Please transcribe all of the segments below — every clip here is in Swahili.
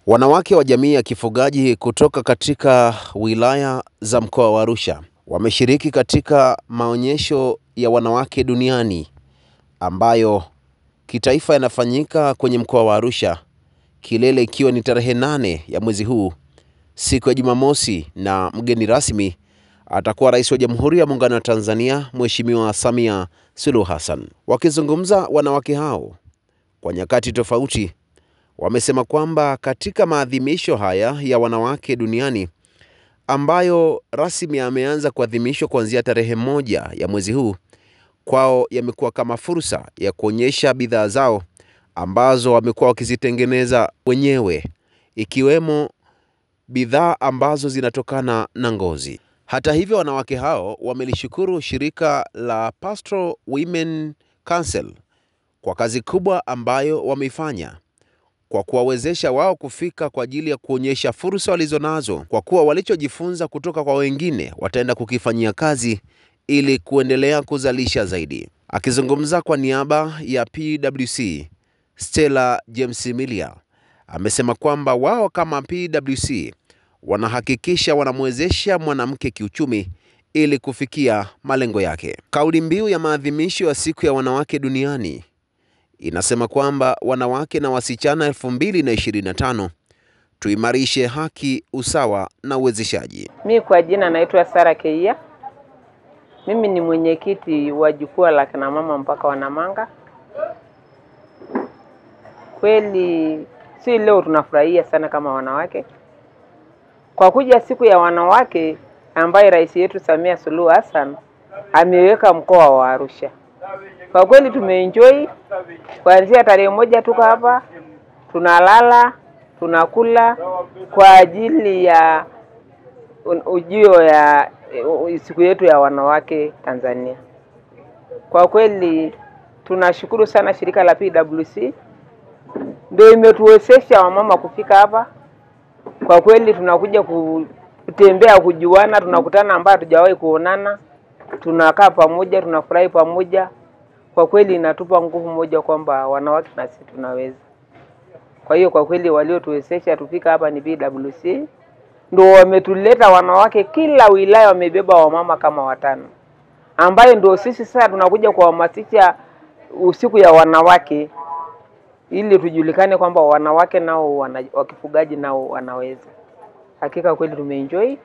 Wanawake wa jamii ya kifugaji kutoka katika wilaya za mkoa wa Arusha wameshiriki katika maonyesho ya wanawake duniani ambayo kitaifa yanafanyika kwenye mkoa wa Arusha, kilele ikiwa ni tarehe 8 ya mwezi huu, siku ya Jumamosi, na mgeni rasmi atakuwa Rais wa Jamhuri ya Muungano wa Tanzania Mheshimiwa Samia Suluhu Hassan. Wakizungumza, wanawake hao kwa nyakati tofauti wamesema kwamba katika maadhimisho haya ya wanawake duniani ambayo rasmi yameanza kuadhimishwa kuanzia tarehe 1 ya mwezi huu, kwao yamekuwa kama fursa ya kuonyesha bidhaa zao ambazo wamekuwa wakizitengeneza wenyewe, ikiwemo bidhaa ambazo zinatokana na ngozi. Hata hivyo, wanawake hao wamelishukuru shirika la Pastoral Women Council kwa kazi kubwa ambayo wameifanya kwa kuwawezesha wao kufika kwa ajili ya kuonyesha fursa walizonazo, kwa kuwa walichojifunza kutoka kwa wengine wataenda kukifanyia kazi ili kuendelea kuzalisha zaidi. Akizungumza kwa niaba ya PWC, Stella James Milia amesema kwamba wao kama PWC wanahakikisha wanamwezesha mwanamke kiuchumi ili kufikia malengo yake. Kauli mbiu ya maadhimisho ya siku ya wanawake duniani inasema kwamba wanawake na wasichana 2025 tuimarishe haki, usawa na uwezeshaji. Mimi kwa jina naitwa Sara Keia. Mimi ni mwenyekiti wa jukwaa la kina mama mpaka Wanamanga. Kweli si leo tunafurahia sana kama wanawake kwa kuja siku ya wanawake ambayo rais yetu Samia Suluhu Hassan ameweka mkoa wa Arusha. Kwa kweli tumeenjoy kuanzia tarehe 1 tuko hapa, tunalala, tunakula kwa ajili ya ujio ya siku yetu ya wanawake Tanzania. Kwa kweli tunashukuru sana shirika la PWC, ndio imetuwezesha wamama kufika hapa. Kwa kweli tunakuja kutembea, kujuana, tunakutana ambao hatujawahi kuonana, tunakaa pamoja, tunafurahi pamoja. Kwa kweli inatupa nguvu moja kwamba wanawake na sisi tunaweza. Kwa hiyo kwa kweli waliotuwezesha tufika hapa ni PWC, ndio wametuleta wanawake kila wilaya, wamebeba wamama kama 5, ambaye ndio sisi sasa tunakuja kuhamasisha usiku ya wanawake ili tujulikane kwamba wanawake nao wakifugaji nao wanaweza. Hakika kweli tumeenjoy,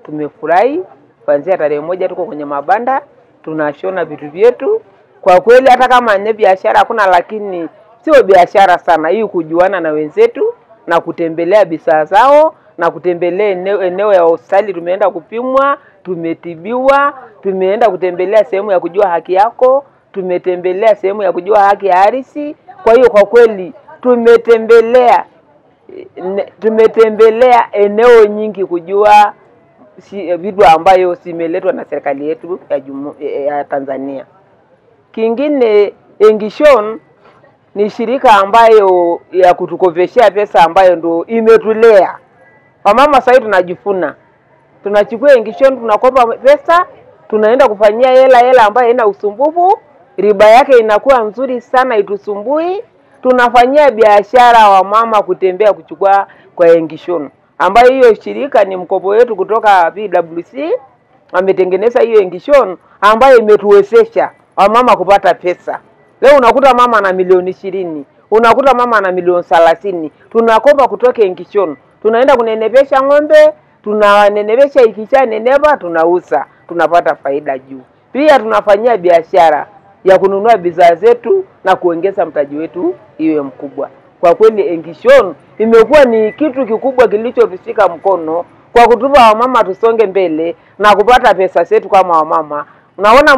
tumefurahi. Kuanzia tarehe 1 tuko kwenye mabanda, tunashona vitu vyetu. Kwa kweli hata kama ni biashara hakuna, lakini sio biashara sana hii, kujuana na wenzetu na kutembelea bidhaa zao na kutembelea eneo ya hospitali. Tumeenda kupimwa, tumetibiwa, tumeenda kutembelea sehemu ya kujua haki yako, tumetembelea sehemu ya kujua haki ya ardhi. Kwa hiyo kwa kweli tumetembelea eneo nyingi kujua vitu ambayo simeletwa na serikali yetu ya Tanzania. Kingine, Engishon ni shirika ambayo ya kutukoveshea pesa ambayo ndo imetulea. Wamama sasa tunajifuna. Tunachukua Engishon, tunakopa pesa, tunaenda kufanyia hela ambayo haina usumbufu, riba yake inakuwa nzuri sana, itusumbui. Tunafanyia biashara wa mama kutembea kuchukua kwa Engishon, ambayo hiyo shirika ni mkopo wetu kutoka PWC. Wametengeneza hiyo Engishon ambayo imetuwezesha wamama kupata pesa. Leo unakuta mama ana milioni 20, unakuta mama ana milioni 30. Tunakopa kutoka Engishon. Tunaenda kunenepesha ng'ombe, tunanenepesha, ikisha nenepa tunauza, tunapata faida juu. Pia tunafanyia biashara ya kununua bidhaa zetu na kuongeza mtaji wetu iwe mkubwa. Kwa kweli Engishon imekuwa ni kitu kikubwa kilichotushika mkono kwa kutupa wamama tusonge mbele na kupata pesa zetu kama wamama. Unaona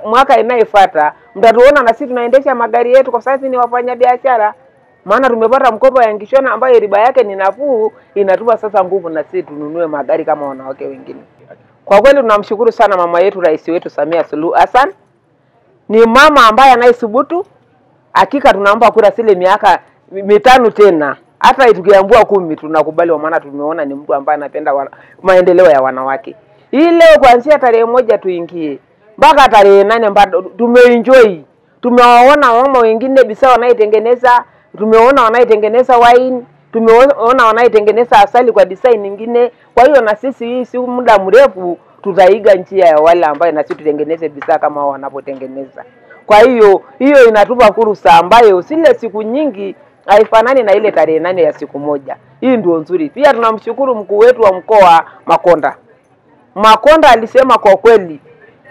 mwaka inayofuata mtatuona na sisi tunaendesha magari yetu, kwa sababu ni wafanya biashara. Maana tumepata mkopo ya Engishon ambayo riba yake ni nafuu, inatupa sasa nguvu na sisi tununue magari kama wanawake wengine. Kwa kweli tunamshukuru sana mama yetu, rais wetu Samia Suluhu Hassan. Ni mama ambaye anaisubutu. Hakika tunaomba kura sile miaka 5 tena. Hata tukiambiwa 10 tunakubali, maana tumeona ni mtu ambaye anapenda maendeleo ya wanawake. Hii leo kuanzia tarehe 1 tuingie mpaka tarehe 8 bado tumeenjoy. Tumewaona mama wengine bisa wanaitengeneza, tumeona wanaitengeneza wine, tumeona wanaitengeneza asali kwa design nyingine. Kwa hiyo na sisi hii si muda mrefu tutaiga njia ya wale ambao na sisi tutengeneze bidhaa kama wanapotengeneza. Kwa hiyo inatupa fursa ambayo sile siku nyingi haifanani na ile tarehe 8 ya siku moja. Hii ndio nzuri. Pia tunamshukuru mkuu wetu wa mkoa Makonda alisema kwa kweli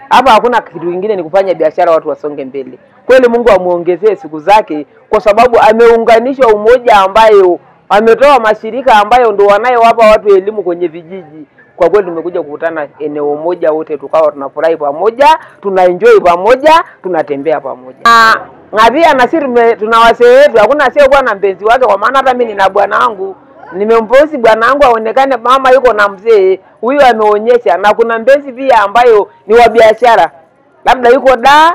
hapa hakuna kitu kingine ni kufanya biashara watu wasonge mbele. Kweli Mungu amuongezee siku zake kwa sababu ameunganisha umoja ambayo ametoa mashirika ambayo ndio wanayowapa watu elimu kwenye vijiji. Kwa kweli tumekuja kukutana eneo moja wote tukawa tunafurahi pamoja, tunaenjoy pamoja, tunatembea pamoja. Na pia na sisi tuna wasee wetu, hakuna sio bwana mpenzi wake kwa maana hata mimi nina bwana wangu. Nimemposti bwana wangu aonekane mama yuko na mzee, huyu ameonyesha na kuna mpenzi pia ambayo ni wa biashara. Labda yuko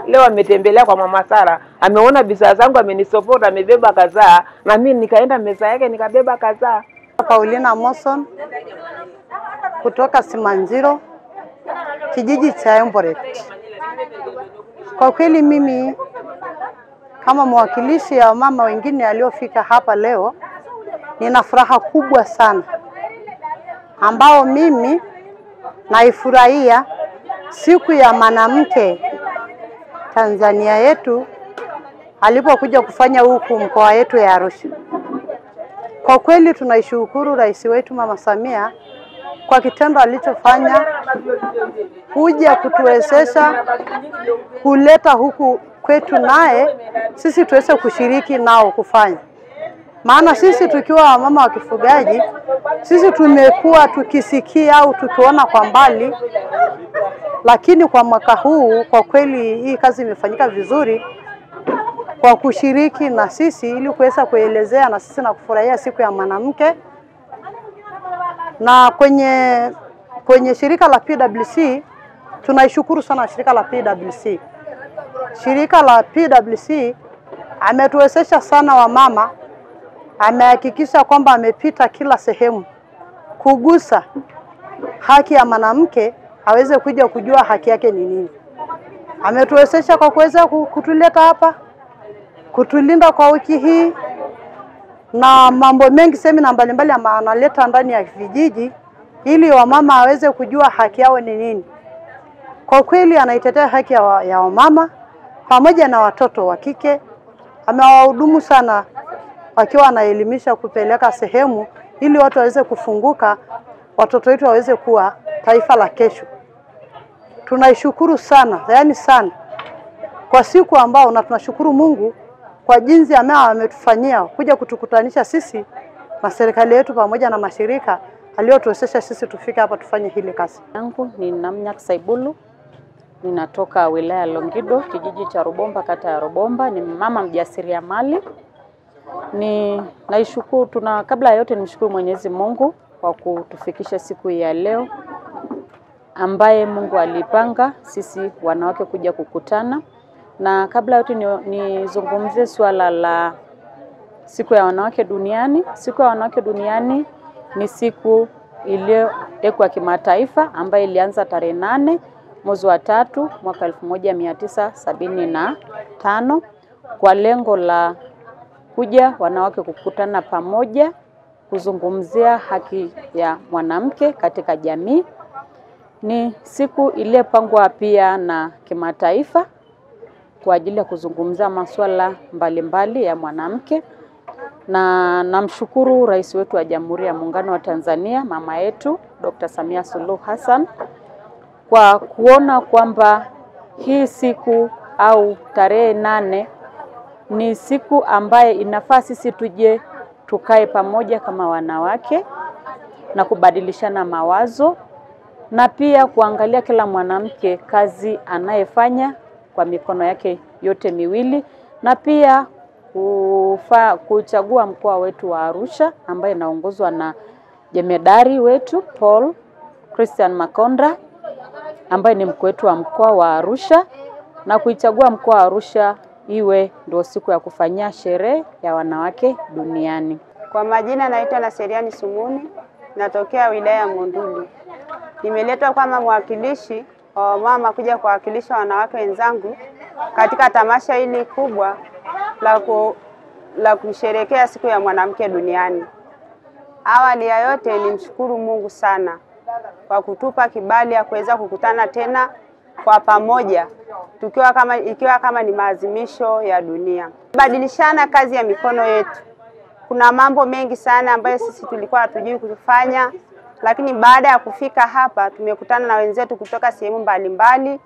leo ametembelea kwa mama Sara, ameona bidhaa zangu amenisupport, amebeba kadhaa na mimi nikaenda meza yake nikabeba kadhaa. Paulina Moson kutoka Simanjiro, kijiji cha Emboret. Kwa kweli mimi kama mwakilishi ya mama wengine waliofika hapa leo, nina furaha kubwa sana ambao mimi naifurahia siku ya mwanamke Tanzania yetu alipokuja kufanya huku mkoa wetu ya Arusha. Kwa kweli tunaishukuru rais wetu Mama Samia kwa kitendo alichofanya kuja kutuwezesha kuleta huku kwetu, naye sisi tuweze kushiriki nao kufanya. Maana sisi tukiwa mama wa kifugaji, sisi tumekuwa tukisikia au tukiona kwa mbali, lakini kwa mwaka huu kwa kweli hii kazi imefanyika vizuri kwa kushiriki na sisi ili kuweza kuelezea na sisi na kufurahia siku ya mwanamke. Na kwenye shirika la PWC tunaishukuru sana shirika la PWC. Shirika la PWC ametuwezesha sana wamama, amehakikisha kwamba amepita kila sehemu kugusa haki ya mwanamke aweze kuja kujua haki yake ni nini. Ametuwezesha kwa kuweza kutuleta hapa, kutulinda kwa wiki hii na mambo mengi semina mbalimbali analeta ndani ya vijiji ili wamama aweze kujua haki yao ni nini. Kwa kweli anaitetea haki ya wamama pamoja na watoto wa kike. Amewahudumu sana wakiwa anaelimisha kupeleka sehemu ili watu waweze kufunguka, watoto wetu waweze kuwa taifa la kesho. Tunaishukuru sana, yani sana kwa siku ambao, na tunashukuru Mungu kwa jinsi ametufanyia kuja kutukutanisha sisi na serikali yetu pamoja na mashirika aliyotuwezesha sisi tufike hapa tufanye hili kazi. Yangu ni Namnyak Saibulu, ninatoka wilaya Longido, kijiji cha Rubomba, kata ya Rubomba. Ni mama mjasiriamali. Naishukuru, kabla ya yote nimshukuru Mwenyezi Mungu kwa kutufikisha siku ya leo ambaye Mungu alipanga sisi wanawake kuja kukutana. Na kabla yote nizungumzie swala la siku ya wanawake duniani. Siku ya wanawake duniani ni siku iliyowekwa kimataifa ambayo ilianza tarehe 8 mwezi wa 3 mwaka 1975 kwa lengo la kuja wanawake kukutana pamoja kuzungumzia haki ya mwanamke katika jamii. Ni siku iliyopangwa pia na kimataifa kwa ajili ya kuzungumza masuala mbalimbali ya mwanamke. Na namshukuru rais wetu wa Jamhuri ya Muungano wa Tanzania, mama yetu Dr. Samia Suluhu Hassan, kwa kuona kwamba hii siku au tarehe 8 ni siku ambaye inafaa sisi tuje tukae pamoja kama wanawake na kubadilishana mawazo na pia kuangalia kila mwanamke kazi anayefanya kwa mikono yake yote miwili, na pia kuchagua mkoa wetu wa Arusha ambaye inaongozwa na jemedari wetu Paul Christian Makonda ambaye ni mkuu wetu wa mkoa wa Arusha, na kuichagua mkoa wa Arusha iwe ndio siku ya kufanyia sherehe ya wanawake duniani. Kwa majina naitwa Naseriani Sumuni, natokea wilaya ya Monduli. Nimeletwa kama mwakilishi wa mama kuja kuwakilisha wanawake wenzangu katika tamasha hili kubwa la kusherehekea siku ya mwanamke duniani. Awali ya yote nimshukuru Mungu sana kwa kutupa kibali ya kuweza kukutana tena kwa pamoja ikiwa kama ni maadhimisho ya dunia. Badilishana kazi ya mikono yetu. Kuna mambo mengi sana ambayo sisi tulikuwa hatujui kufanya, lakini baada ya kufika hapa tumekutana na wenzetu kutoka sehemu mbalimbali.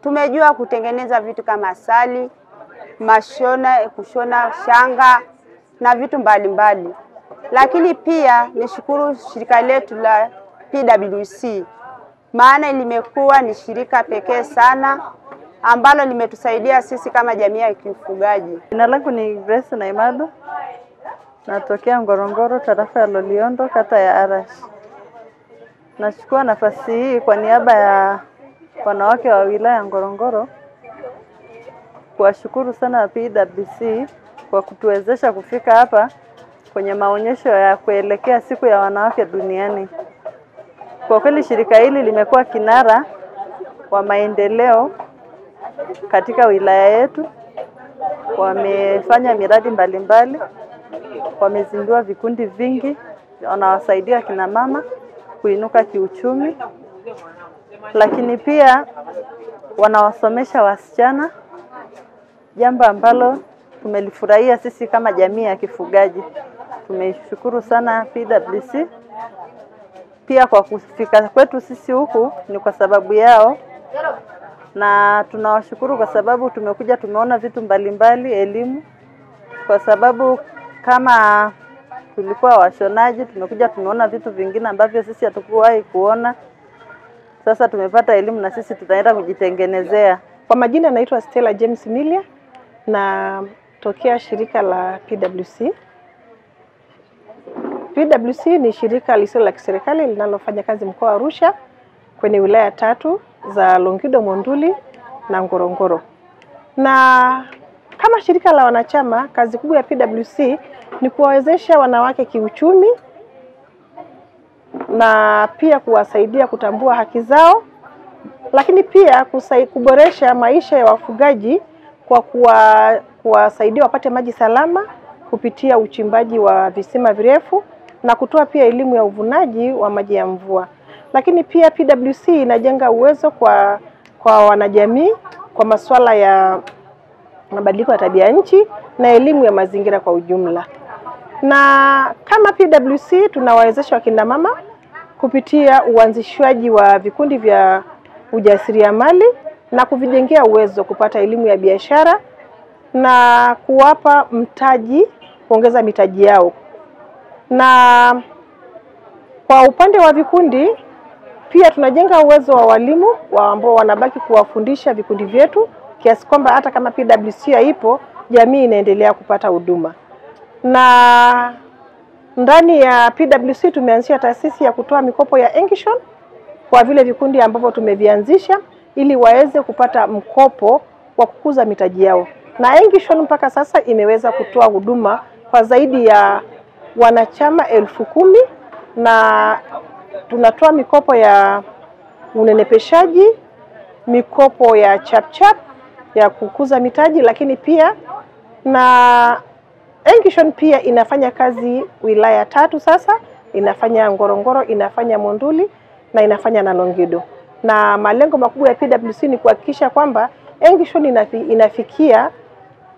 Tumejua kutengeneza vitu kama asali, kushona shanga na vitu mbalimbali. Lakini pia nishukuru shirika letu la PWC, maana limekuwa ni shirika pekee sana ambalo limetusaidia sisi kama jamii ya kiufugaji. Jina langu ni Grace Naimado. Natokea Ngorongoro, tarafa ya Loliondo, kata ya Arash. Nachukua nafasi hii kwa niaba ya wanawake wa wilaya ya Ngorongoro kuwashukuru sana PWC kwa kutuwezesha kufika hapa kwenye maonyesho ya kuelekea siku ya wanawake duniani. Kwa kweli shirika hili limekuwa kinara wa maendeleo katika wilaya yetu. Wamefanya miradi mbalimbali, wamezindua vikundi vingi, wanawasaidia kina mama kuinuka kiuchumi, lakini pia wanawasomesha wasichana, jambo ambalo tumelifurahia sisi kama jamii ya kifugaji. Tumeshukuru sana PWC. Pia kwa kufika kwetu sisi huku ni kwa sababu yao, na tunawashukuru kwa sababu tumekuja tumeona vitu mbalimbali, elimu, kwa sababu kama tulikuwa washonaji tumekuja tumeona vitu vingine ambavyo sisi hatukuwahi kuona. Sasa tumepata elimu na sisi tutaenda kujitengenezea. Kwa majina naitwa Stella James Milia na tokea shirika la PWC. PWC ni shirika lisilo la kiserikali linalofanya kazi mkoa wa Arusha kwenye wilaya 3 za Longido, Monduli na Ngorongoro. Na kama shirika la wanachama, kazi kubwa ya PWC ni kuwawezesha wanawake kiuchumi na pia kuwasaidia kutambua haki zao, lakini pia kuboresha maisha ya wafugaji kwa kuwasaidia wapate maji salama kupitia uchimbaji wa visima virefu na kutoa pia elimu ya uvunaji wa maji ya mvua. Lakini pia PWC inajenga uwezo kwa wanajamii kwa masuala ya mabadiliko ya tabia nchi na elimu ya mazingira kwa ujumla. Na kama PWC tunawawezesha wakina mama kupitia uanzishwaji wa vikundi vya ujasiriamali na kuvijengea uwezo kupata elimu ya biashara na kuwapa mtaji, kuongeza mitaji yao. Na kwa upande wa vikundi pia tunajenga uwezo wa walimu ambao wanabaki kuwafundisha vikundi vyetu, kiasi kwamba hata kama PWC haipo, jamii inaendelea kupata huduma. Na ndani ya PWC tumeanzisha taasisi ya kutoa mikopo ya Engishon kwa vile vikundi ambavyo tumevianzisha ili waweze kupata mkopo wa kukuza mitaji yao. Na Engishon mpaka sasa imeweza kutoa huduma kwa zaidi ya wanachama 10,000 na tunatoa mikopo ya unenepeshaji, mikopo ya chap ya kukuza mitaji, lakini pia na Engishon pia inafanya kazi wilaya 3 sasa, inafanya Ngorongoro, inafanya Monduli na inafanya na Longido. Na malengo makubwa ya PWC ni kuhakikisha kwamba Engishon inafikia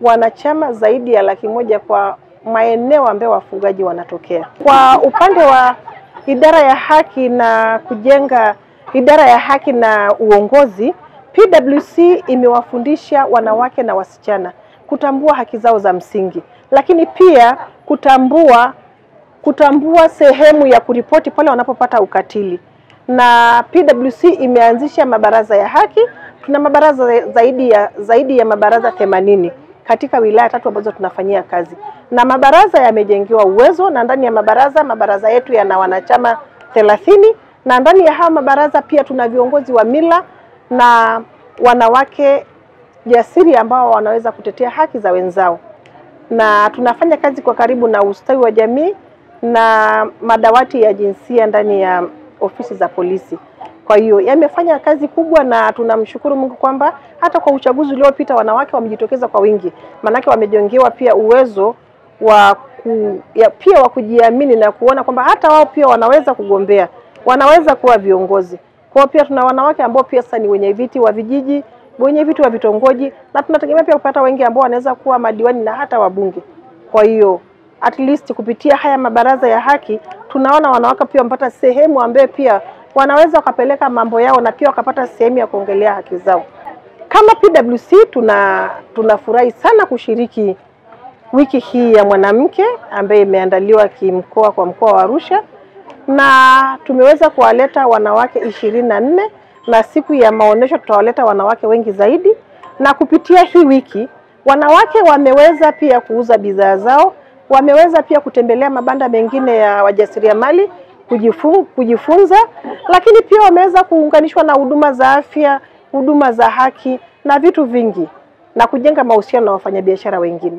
wanachama zaidi ya 100,000 kwa maeneo ambayo wafugaji wanatokea. Kwa upande wa idara ya haki na kujenga idara ya haki na uongozi, PWC imewafundisha wanawake na wasichana kutambua haki zao za msingi, lakini pia kutambua sehemu ya kuripoti pale wanapopata ukatili. Na PWC imeanzisha mabaraza ya haki. Tuna mabaraza zaidi ya mabaraza 80 katika wilaya 3 ambazo tunafanyia kazi. Na mabaraza yamejengewa uwezo, na ndani ya mabaraza yetu yana wanachama 30, na ndani ya hao mabaraza pia tuna viongozi wa mila na wanawake jasiri ambao wanaweza kutetea haki za wenzao. Na tunafanya kazi kwa karibu na ustawi wa jamii na madawati ya jinsia ndani ya ofisi za polisi. Kwa hiyo yamefanya kazi kubwa, na tunamshukuru Mungu kwamba hata kwa uchaguzi uliopita wanawake wamejitokeza kwa wingi. Manake wamejengewa pia uwezo wa pia wa kujiamini na kuona kwamba hata wao pia wanaweza kugombea, wanaweza kuwa viongozi. Kwa pia tuna wanawake ambao pia sasa ni wenye viti wa vijiji, wenye viti wa vitongoji, na tunategemea pia kupata wengi ambao wanaweza kuwa madiwani na hata wabunge. Kwa hiyo at least kupitia haya mabaraza ya haki tunaona wanawake pia wamepata sehemu ambayo pia wanaweza wakapeleka mambo yao na pia wakapata sehemu ya kuongelea haki zao. Kama PWC tunafurahi sana kushiriki wiki hii ya mwanamke ambaye imeandaliwa kimkoa kwa mkoa wa Arusha, na tumeweza kuwaleta wanawake 24 na siku ya maonesho tutawaleta wanawake wengi zaidi. Na kupitia hii wiki wanawake wameweza pia kuuza bidhaa zao, wameweza pia kutembelea mabanda mengine ya wajasiriamali kujifunza, lakini pia wameweza kuunganishwa na huduma za afya, huduma za haki na vitu vingi, na kujenga mahusiano na wafanyabiashara wengine.